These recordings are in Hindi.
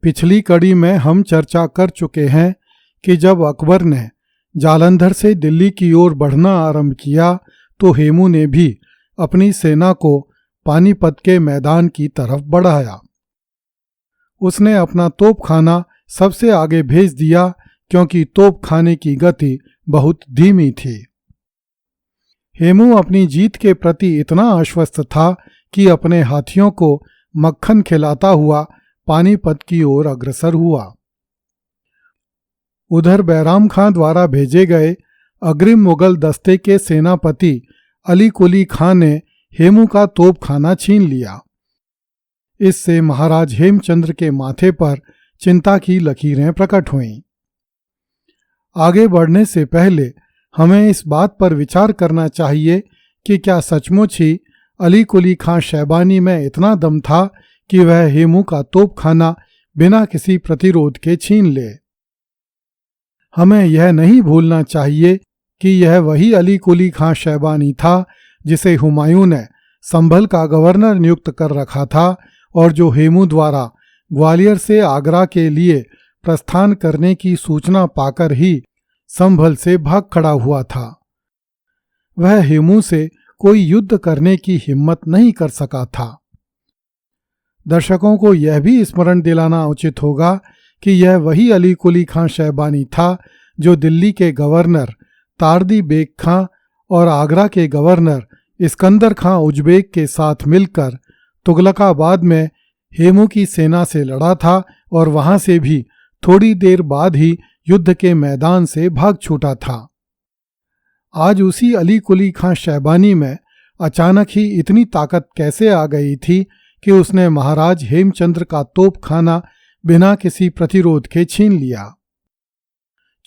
पिछली कड़ी में हम चर्चा कर चुके हैं कि जब अकबर ने जालंधर से दिल्ली की ओर बढ़ना आरंभ किया तो हेमू ने भी अपनी सेना को पानीपत के मैदान की तरफ बढ़ाया। उसने अपना तोपखाना सबसे आगे भेज दिया क्योंकि तोपखाने की गति बहुत धीमी थी। हेमू अपनी जीत के प्रति इतना आश्वस्त था कि अपने हाथियों को मक्खन खिलाता हुआ पानीपत की ओर अग्रसर हुआ। उधर बैराम खां द्वारा भेजे गए अग्रिम मुगल दस्ते के सेनापति अली कुली खां ने हेमू का तोपखाना छीन लिया। इससे महाराज हेमचंद्र के माथे पर चिंता की लकीरें प्रकट हुईं। आगे बढ़ने से पहले हमें इस बात पर विचार करना चाहिए कि क्या सचमुच ही अली कुली खां शैबानी में इतना दम था कि वह हेमू का तोपखाना बिना किसी प्रतिरोध के छीन ले। हमें यह नहीं भूलना चाहिए कि यह वही अली कुली खां शैबानी था जिसे हुमायूं ने संभल का गवर्नर नियुक्त कर रखा था और जो हेमू द्वारा ग्वालियर से आगरा के लिए प्रस्थान करने की सूचना पाकर ही संभल से भाग खड़ा हुआ था। वह हेमू से कोई युद्ध करने की हिम्मत नहीं कर सका था। दर्शकों को यह भी स्मरण दिलाना उचित होगा कि यह वही अली कुली खां शैबानी था जो दिल्ली के गवर्नर तारदी बेग खां और आगरा के गवर्नर इस्कंदर खां उजबेक के साथ मिलकर तुगलकाबाद में हेमू की सेना से लड़ा था और वहां से भी थोड़ी देर बाद ही युद्ध के मैदान से भाग छूटा था। आज उसी अली कुली खां शैबानी में अचानक ही इतनी ताकत कैसे आ गई थी कि उसने महाराज हेमचंद्र का तोपखाना बिना किसी प्रतिरोध के छीन लिया।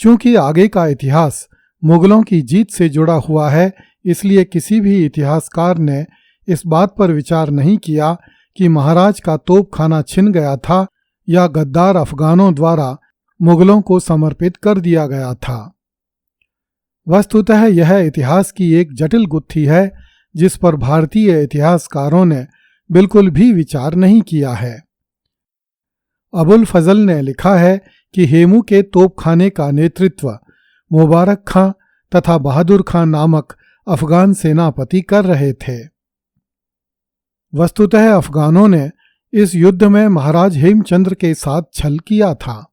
चूंकि आगे का इतिहास मुगलों की जीत से जुड़ा हुआ है, इसलिए किसी भी इतिहासकार ने इस बात पर विचार नहीं किया कि महाराज का तोपखाना छिन गया था या गद्दार अफगानों द्वारा मुगलों को समर्पित कर दिया गया था। वस्तुतः यह इतिहास की एक जटिल गुत्थी है जिस पर भारतीय इतिहासकारों ने बिल्कुल भी विचार नहीं किया है। अबुल फजल ने लिखा है कि हेमू के तोपखाने का नेतृत्व मुबारक खां तथा बहादुर खां नामक अफगान सेनापति कर रहे थे। वस्तुतः अफगानों ने इस युद्ध में महाराज हेमचंद्र के साथ छल किया था।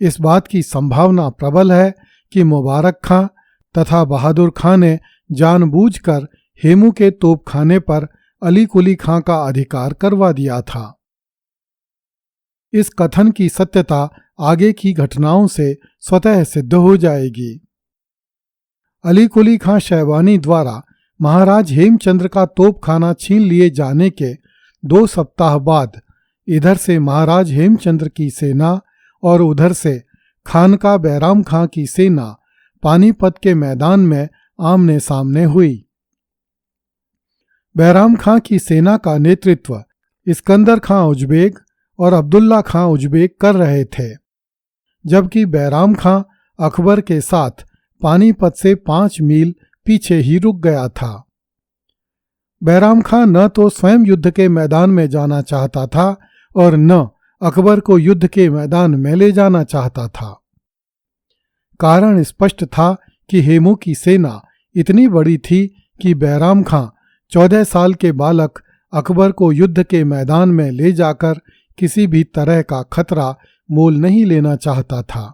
इस बात की संभावना प्रबल है कि मुबारक खां तथा बहादुर खां ने जानबूझकर हेमू के तोपखाने पर अली कुली खां का अधिकार करवा दिया था। इस कथन की सत्यता आगे की घटनाओं से स्वतः सिद्ध हो जाएगी। अली कुली खां शैबानी द्वारा महाराज हेमचंद्र का तोपखाना छीन लिए जाने के 2 सप्ताह बाद इधर से महाराज हेमचंद्र की सेना और उधर से खानका बैराम खां की सेना पानीपत के मैदान में आमने सामने हुई। बैराम खां की सेना का नेतृत्व इस्कंदर खां उजबेक और अब्दुल्ला खां उजबेक कर रहे थे, जबकि बैराम खां अकबर के साथ पानीपत से 5 मील पीछे ही रुक गया था। बैराम खां न तो स्वयं युद्ध के मैदान में जाना चाहता था और न अकबर को युद्ध के मैदान में ले जाना चाहता था। कारण स्पष्ट था कि हेमू की सेना इतनी बड़ी थी कि बैराम खां 14 साल के बालक अकबर को युद्ध के मैदान में ले जाकर किसी भी तरह का खतरा मोल नहीं लेना चाहता था।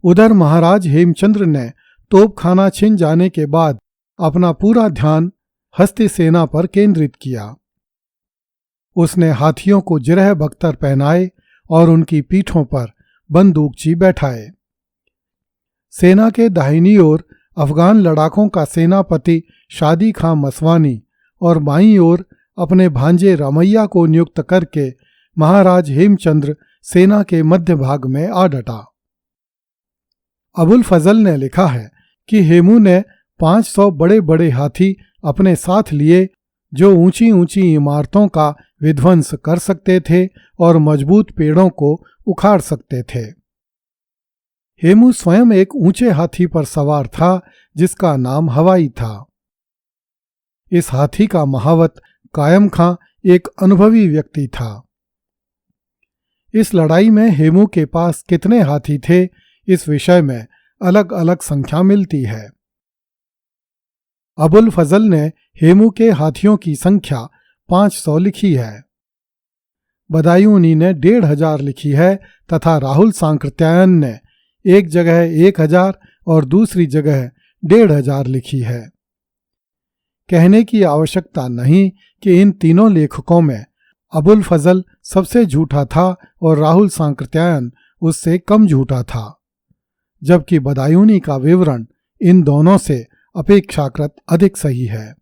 उधर महाराज हेमचंद्र ने तोपखाना छिन जाने के बाद अपना पूरा ध्यान हस्ती सेना पर केंद्रित किया। उसने हाथियों को जिरह बख्तर पहनाए और उनकी पीठों पर बंदूकची बैठाए। सेना के दाहिनी ओर अफगान लड़ाकों का सेनापति शादी खां मसवानी और बाईं ओर अपने भांजे रमैया को नियुक्त करके महाराज हेमचंद्र सेना के मध्य भाग में आ डटा। अबुल फजल ने लिखा है कि हेमू ने 500 बड़े बड़े हाथी अपने साथ लिए जो ऊंची ऊंची इमारतों का विध्वंस कर सकते थे और मजबूत पेड़ों को उखाड़ सकते थे। हेमू स्वयं एक ऊंचे हाथी पर सवार था जिसका नाम हवाई था। इस हाथी का महावत कायम खां एक अनुभवी व्यक्ति था। इस लड़ाई में हेमू के पास कितने हाथी थे, इस विषय में अलग अलग संख्या मिलती है। अबुल फजल ने हेमू के हाथियों की संख्या 500 लिखी है। बदायूनी ने 1500 लिखी है तथा राहुल सांकृत्यायन ने एक जगह 1000 और दूसरी जगह 1500 लिखी है। कहने की आवश्यकता नहीं कि इन तीनों लेखकों में अबुल फजल सबसे झूठा था और राहुल सांकृत्यायन उससे कम झूठा था, जबकि बदायूनी का विवरण इन दोनों से अपेक्षाकृत अधिक सही है।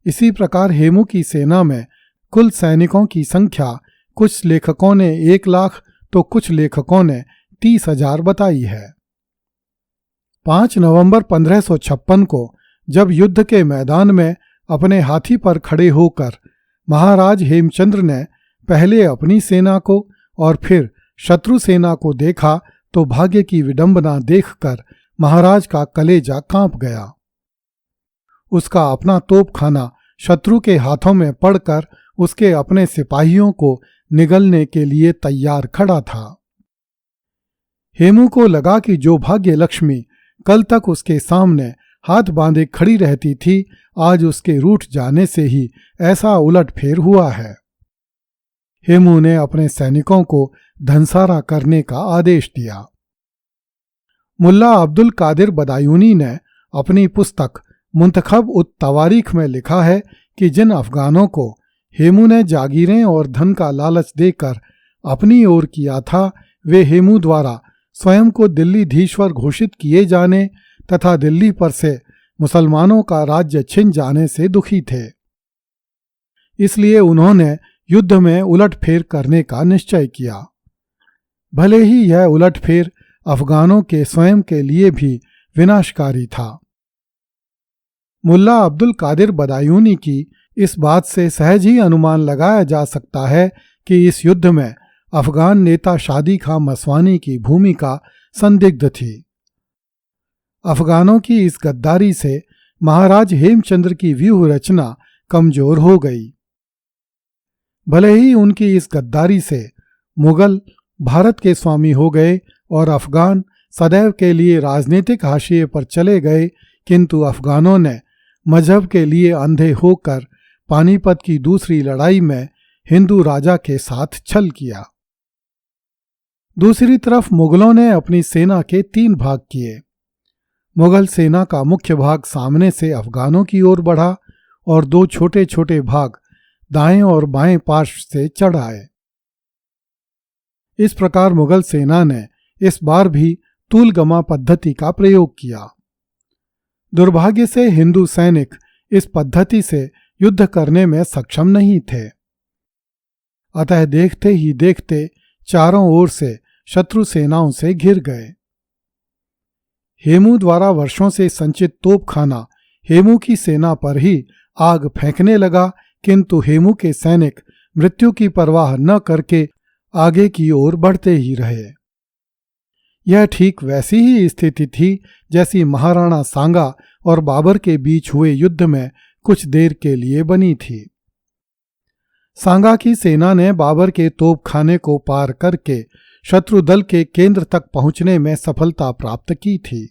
इसी प्रकार हेमू की सेना में कुल सैनिकों की संख्या कुछ लेखकों ने 1 लाख तो कुछ लेखकों ने 30,000 बताई है। 5 नवंबर 1556 को जब युद्ध के मैदान में अपने हाथी पर खड़े होकर महाराज हेमचंद्र ने पहले अपनी सेना को और फिर शत्रु सेना को देखा तो भाग्य की विडंबना देखकर महाराज का कलेजा कांप गया। उसका अपना तोपखाना शत्रु के हाथों में पड़कर उसके अपने सिपाहियों को निगलने के लिए तैयार खड़ा था। हेमू को लगा कि जो भाग्य लक्ष्मी कल तक उसके सामने हाथ बांधे खड़ी रहती थी, आज उसके रूठ जाने से ही ऐसा उलटफेर हुआ है। हेमू ने अपने सैनिकों को धनसारा करने का आदेश दिया। मुल्ला अब्दुल कादिर बदायूनी ने अपनी पुस्तक मुंतखब उत तवारीख में लिखा है कि जिन अफगानों को हेमू ने जागीरें और धन का लालच देकर अपनी ओर किया था, वे हेमू द्वारा स्वयं को दिल्लीधीश्वर घोषित किए जाने तथा दिल्ली पर से मुसलमानों का राज्य छिन जाने से दुखी थे। इसलिए उन्होंने युद्ध में उलटफेर करने का निश्चय किया। भले ही यह उलटफेर अफगानों के स्वयं के लिए भी विनाशकारी था। मुल्ला अब्दुल कादिर बदायूनी की इस बात से सहज ही अनुमान लगाया जा सकता है कि इस युद्ध में अफगान नेता शादी खां मसवानी की भूमिका संदिग्ध थी। अफगानों की इस गद्दारी से महाराज हेमचंद्र की व्यूह रचना कमजोर हो गई। भले ही उनकी इस गद्दारी से मुगल भारत के स्वामी हो गए और अफगान सदैव के लिए राजनीतिक हाशिए पर चले गए, किंतु अफगानों ने मजहब के लिए अंधे होकर पानीपत की दूसरी लड़ाई में हिंदू राजा के साथ छल किया। दूसरी तरफ मुगलों ने अपनी सेना के 3 भाग किए। मुगल सेना का मुख्य भाग सामने से अफगानों की ओर बढ़ा और 2 छोटे छोटे भाग दाएं और बाएं पार्श्व से चढ़ आए। इस प्रकार मुगल सेना ने इस बार भी तूलगमा पद्धति का प्रयोग किया। दुर्भाग्य से हिंदू सैनिक इस पद्धति से युद्ध करने में सक्षम नहीं थे। अतः देखते ही देखते चारों ओर से शत्रु सेनाओं से घिर गए। हेमू द्वारा वर्षों से संचित तोपखाना हेमू की सेना पर ही आग फेंकने लगा, किंतु हेमू के सैनिक मृत्यु की परवाह न करके आगे की ओर बढ़ते ही रहे। यह ठीक वैसी ही स्थिति थी जैसी महाराणा सांगा और बाबर के बीच हुए युद्ध में कुछ देर के लिए बनी थी। सांगा की सेना ने बाबर के तोपखाने को पार करके शत्रु दल के केंद्र तक पहुंचने में सफलता प्राप्त की थी।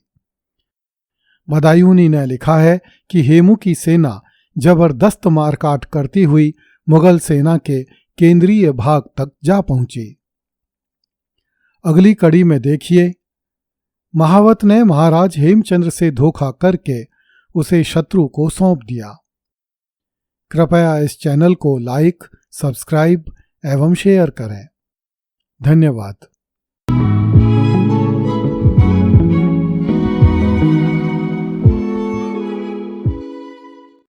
बदायूनी ने लिखा है कि हेमू की सेना जबरदस्त मारकाट करती हुई मुगल सेना के केंद्रीय भाग तक जा पहुंची। अगली कड़ी में देखिए, महावत ने महाराज हेमचंद्र से धोखा करके उसे शत्रु को सौंप दिया। कृपया इस चैनल को लाइक, सब्सक्राइब एवं शेयर करें। धन्यवाद।